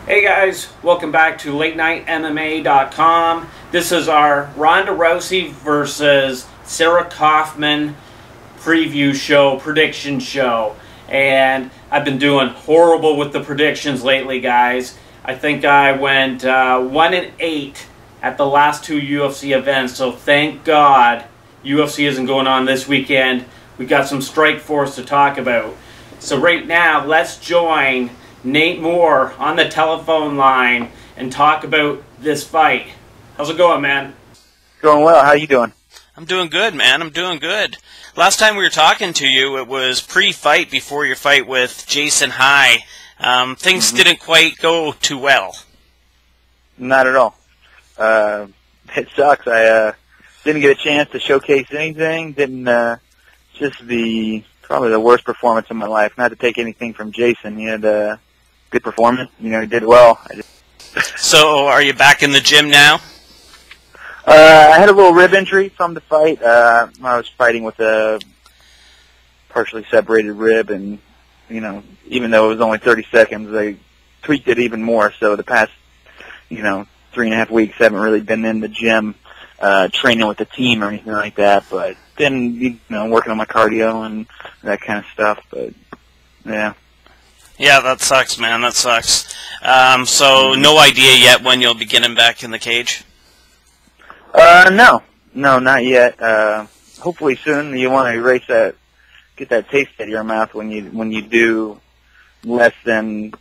Hey guys, welcome back to LateNightMMA.com. This is our Ronda Rousey versus Sarah Kaufman preview show, prediction show. And I've been doing horrible with the predictions lately, guys. I think I went 1-8 at the last two UFC events, so thank God UFC isn't going on this weekend. We got some Strikeforce to talk about. So right now, let's join Nate Moore on the telephone line and talk about this fight. How's it going, man? Going well. How you doing? I'm doing good, man. I'm doing good. Last time we were talking to you, it was pre-fight before your fight with Jason High. Things didn't quite go too well. Not at all. It sucks. I didn't get a chance to showcase anything. Just probably the worst performance of my life. Not to take anything from Jason. He had a good performance. You know, he did well. So, are you back in the gym now? I had a little rib injury from the fight. I was fighting with a partially separated rib, and you know, even though it was only 30 seconds, I tweaked it even more. So the past, 3.5 weeks, I haven't really been in the gym training with the team or anything like that. But then, working on my cardio and that kind of stuff. But yeah. Yeah, that sucks, man. That sucks. So, no idea yet when you'll be getting back in the cage? No, not yet. Hopefully soon. You want to get that taste out of your mouth when you do less than,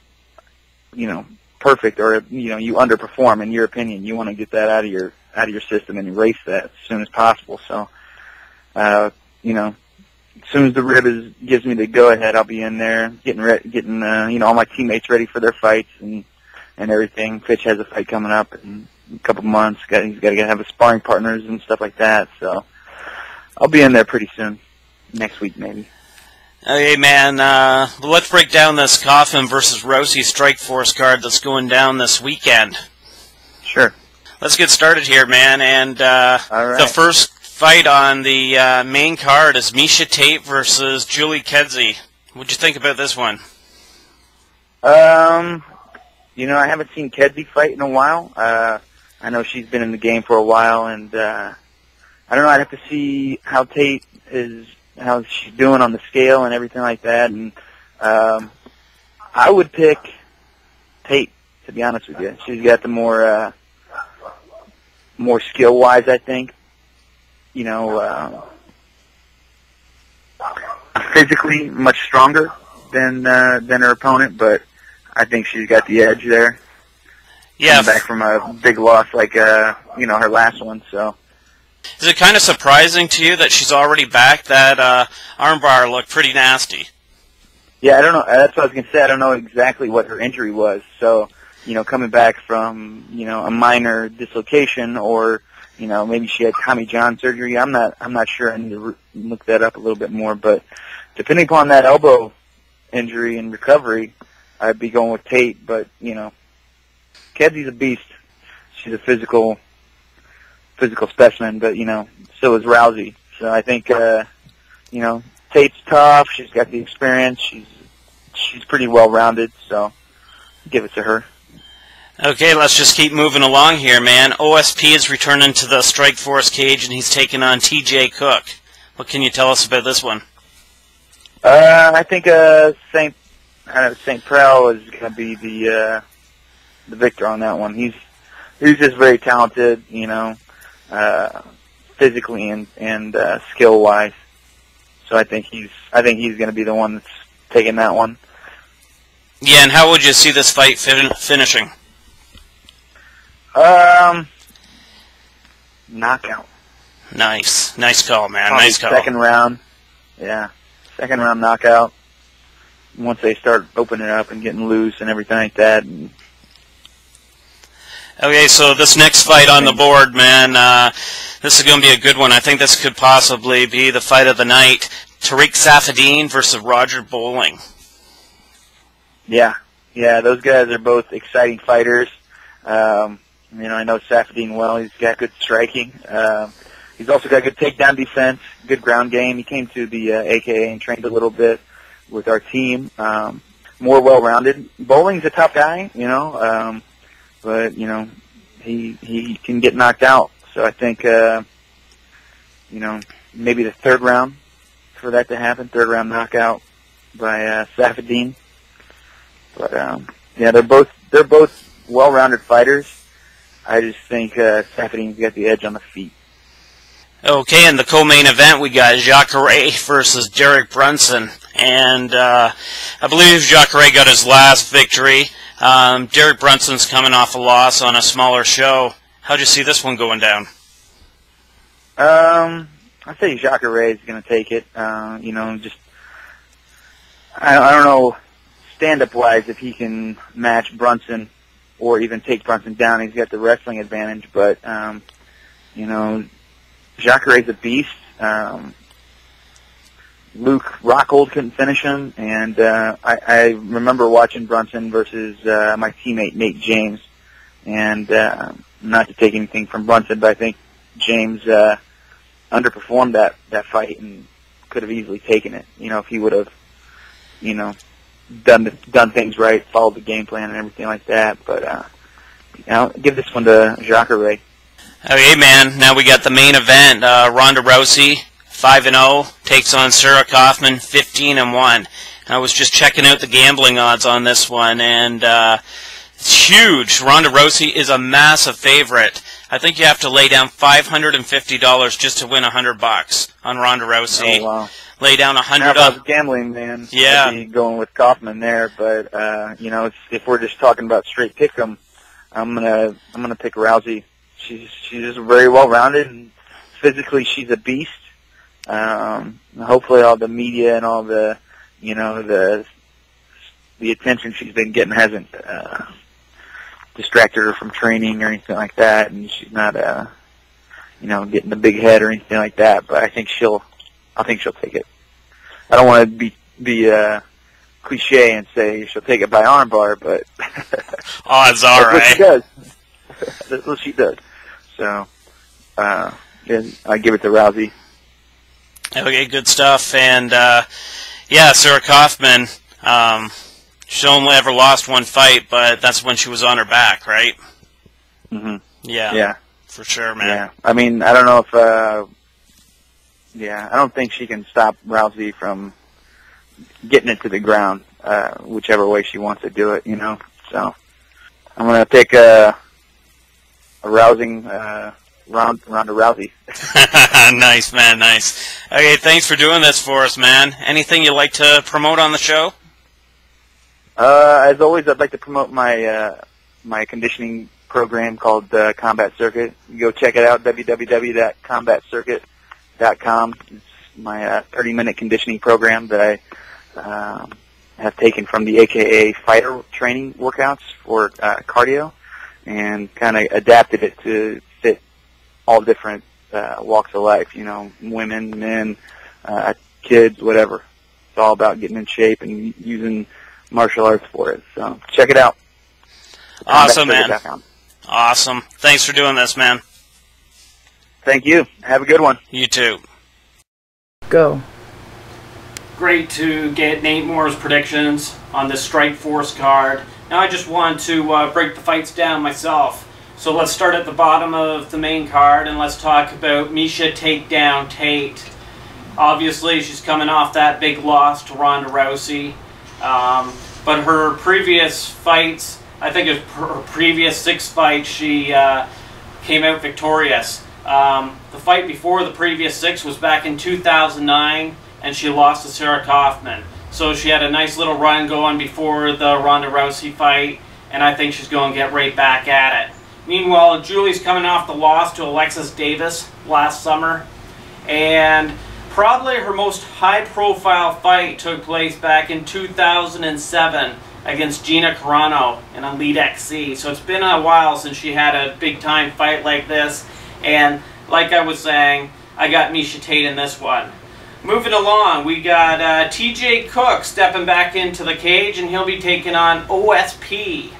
perfect, or you underperform in your opinion. You want to get that out of your system and erase that as soon as possible. So, as soon as the rib gives me the go ahead, I'll be in there getting all my teammates ready for their fights and everything. Fitch has a fight coming up in a couple months. He's got to have his sparring partners and stuff like that. So I'll be in there pretty soon, next week maybe. Okay, man. Let's break down this Kaufman versus Rousey Strikeforce card that's going down this weekend. Sure. Let's get started here, man. And all right. The first fight on the main card is Miesha Tate versus Kedzie. What'd you think about this one? I haven't seen Kedzie fight in a while. I know she's been in the game for a while, and I don't know. I'd have to see how she's doing on the scale and everything like that. And I would pick Tate, to be honest with you. She's got the more skill-wise, I think. Physically much stronger than her opponent, but I think she's got the edge there. Yeah. Coming back from a big loss like her last one. So. Is it kind of surprising to you that she's already back? That armbar looked pretty nasty. Yeah, I don't know. That's what I was going to say. I don't know exactly what her injury was. So, coming back from, a minor dislocation, or, maybe she had Tommy John surgery. I'm not sure. I need to look that up a little bit more. But depending upon that elbow injury and recovery, I'd be going with Tate. But, Kedie's a beast. She's a physical specimen, but, so is Rousey. So I think, Tate's tough. She's got the experience. She's pretty well-rounded, so give it to her. Okay, let's just keep moving along here, man. OSP is returning to the Strikeforce cage, and he's taking on TJ Cook. What can you tell us about this one? I think St. Preux is going to be the victor on that one. He's just very talented, physically and skill-wise. So I think he's going to be the one that's taking that one. Yeah, and how would you see this fight finishing? Knockout. Nice call, man. Probably nice call. Second round. Yeah, second round knockout. Once they start opening it up and getting loose and everything like that. And okay, so this next fight on the board, man, this is going to be a good one. I think this could possibly be the fight of the night. Tarec Saffiedine versus Roger Bowling. Yeah, those guys are both exciting fighters. I know Saffiedine well. He's got good striking. He's also got good takedown defense, good ground game. He came to the AKA and trained a little bit with our team. more well-rounded. Bowling's a tough guy, but he can get knocked out. So I think maybe the third round for that to happen, third round knockout by Saffiedine. But they're both well-rounded fighters. I just think Saffiedine's got the edge on the feet. Okay, in the co-main event, we got Jacare versus Derek Brunson. And I believe Jacare got his last victory. Derek Brunson's coming off a loss on a smaller show. How'd you see this one going down? I say Jacare is going to take it. I don't know, stand-up-wise, if he can match Brunson or even take Brunson down. He's got the wrestling advantage, but, Jacare's a beast. Luke Rockhold couldn't finish him, and I remember watching Brunson versus my teammate Nate James, and not to take anything from Brunson, but I think James underperformed that fight and could have easily taken it. If he would have, done things right, followed the game plan and everything like that. But I'll give this one to Jacare. Okay, man. Now we got the main event. Ronda Rousey, 5-0, takes on Sarah Kaufman, 15-1. I was just checking out the gambling odds on this one, and it's huge. Ronda Rousey is a massive favorite. I think you have to lay down $550 just to win $100 on Ronda Rousey. Oh, wow. Lay down $100. Now, if I was gambling, man, yeah, I'd be going with Kaufman there. But if we're just talking about straight pick'em, I'm gonna pick Rousey. She's just very well rounded, and physically she's a beast. Hopefully, all the media and all the the attention she's been getting hasn't distracted her from training or anything like that, and she's not getting the big head or anything like that. But I think she'll take it. I don't want to be cliche and say she'll take it by armbar, but odds are that's what she does. That's what she does. So I give it to Rousey. Okay, good stuff. And Sarah Kaufman. She only ever lost one fight, but that's when she was on her back, right? Mm-hmm. Yeah, for sure, man. Yeah, I mean, I don't know if I don't think she can stop Rousey from getting it to the ground, whichever way she wants to do it, So I'm going to pick a rousing Ronda Rousey. Nice, man, nice. Okay, thanks for doing this for us, man. Anything you'd like to promote on the show? As always, I'd like to promote my my conditioning program called Combat Circuit. You go check it out, www.combatcircuit.com. It's my 30-minute conditioning program that I have taken from the AKA fighter training workouts for cardio, and kind of adapted it to fit all different walks of life, women, men, kids, whatever. It's all about getting in shape and using martial arts for it. So check it out. Awesome, man. Awesome. Thanks for doing this, man. Thank you. Have a good one. You too. Go. Great to get Nate Moore's predictions on this Strikeforce card. Now I just want to break the fights down myself. So let's start at the bottom of the main card and let's talk about Miesha take down Tate. Obviously she's coming off that big loss to Ronda Rousey. But her previous fights, I think her previous 6 fights, she came out victorious. The fight before the previous 6 was back in 2009, and she lost to Sarah Kaufman. So she had a nice little run going before the Ronda Rousey fight, and I think she's going to get right back at it. Meanwhile, Julie's coming off the loss to Alexis Davis last summer, and probably her most high-profile fight took place back in 2007 against Gina Carano in Elite XC. So it's been a while since she had a big-time fight like this. And like I was saying, I got Miesha Tate in this one. Moving along, we got TJ Cook stepping back into the cage, and he'll be taking on OSP.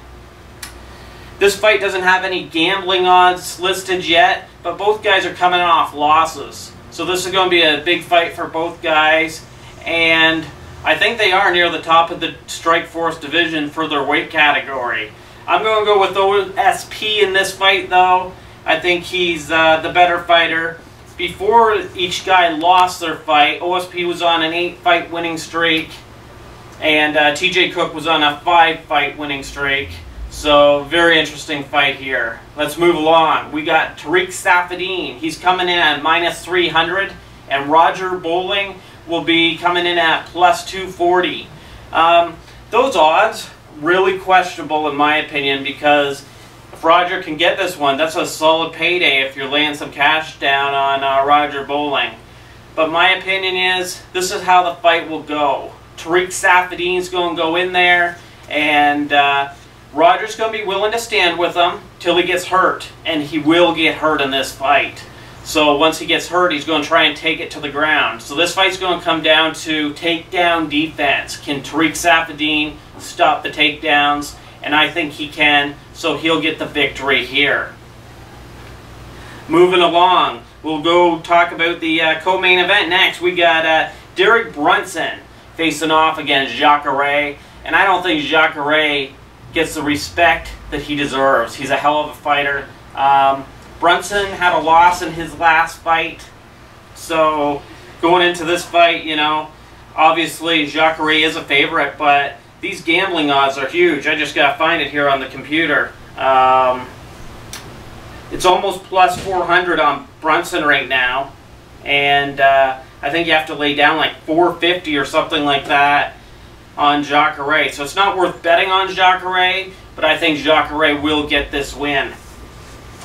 This fight doesn't have any gambling odds listed yet, but both guys are coming off losses. So this is going to be a big fight for both guys, and I think they are near the top of the Strikeforce division for their weight category. I'm going to go with OSP in this fight, though. I think he's the better fighter. Before each guy lost their fight, OSP was on an 8-fight winning streak, and TJ Cook was on a 5-fight winning streak. So, very interesting fight here. Let's move along. We got Tarec Saffiedine. He's coming in at -300, and Roger Bowling will be coming in at +240. Those odds, really questionable in my opinion, because if Roger can get this one, that's a solid payday if you're laying some cash down on Roger Bowling. But my opinion is, this is how the fight will go. Tarec Saffiedine's going to go in there, and Roger's going to be willing to stand with him till he gets hurt, and he will get hurt in this fight. So once he gets hurt, he's going to try and take it to the ground. So this fight's going to come down to takedown defense. Can Tarec Saffiedine stop the takedowns? And I think he can, so he'll get the victory here. Moving along, we'll go talk about the co-main event next. We got Derek Brunson facing off against Jacare, and I don't think Jacare gets the respect that he deserves. He's a hell of a fighter. Brunson had a loss in his last fight, so going into this fight, you know, obviously Jacare is a favorite, but these gambling odds are huge. I just gotta find it here on the computer. It's almost +400 on Brunson right now, and I think you have to lay down like 450 or something like that on Jacare. So it's not worth betting on Jacare, but I think Jacare will get this win.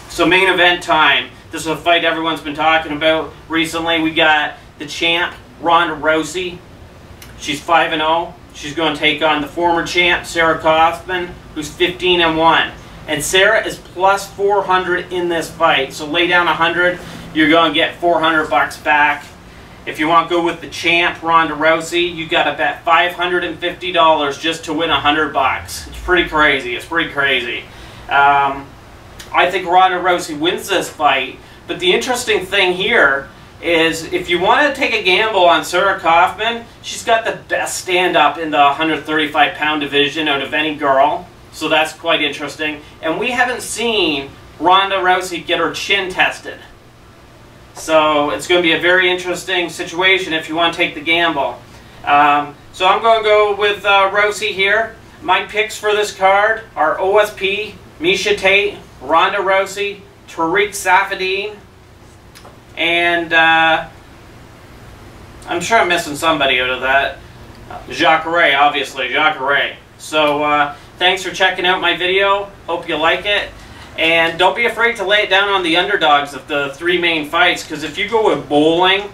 So main event time. This is a fight everyone's been talking about recently. We got the champ, Ronda Rousey. She's 5-0. She's going to take on the former champ, Sarah Kaufman, who's 15-1. And Sarah is +400 in this fight. So lay down 100, you're going to get 400 bucks back. If you want to go with the champ, Ronda Rousey, you got to bet $550 just to win 100 bucks. It's pretty crazy. It's pretty crazy. I think Ronda Rousey wins this fight, but the interesting thing here is if you want to take a gamble on Sarah Kaufman, she's got the best stand-up in the 135-pound division out of any girl, so that's quite interesting. And we haven't seen Ronda Rousey get her chin tested. So it's going to be a very interesting situation if you want to take the gamble. So I'm going to go with Rousey here. My picks for this card are OSP, Miesha Tate, Ronda Rousey, Tarec Saffiedine, and I'm sure I'm missing somebody out of that. Jacare, obviously, Jacare. So thanks for checking out my video. Hope you like it. And don't be afraid to lay it down on the underdogs of the 3 main fights, because if you go with Bowling,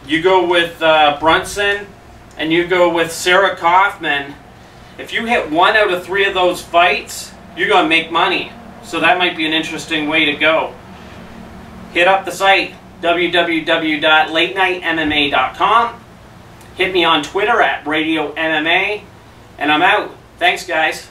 you go with Brunson, and you go with Sarah Kaufman, if you hit 1 out of 3 of those fights, you're going to make money. So that might be an interesting way to go. Hit up the site, www.latenightmma.com. Hit me on Twitter at Radio MMA. And I'm out. Thanks, guys.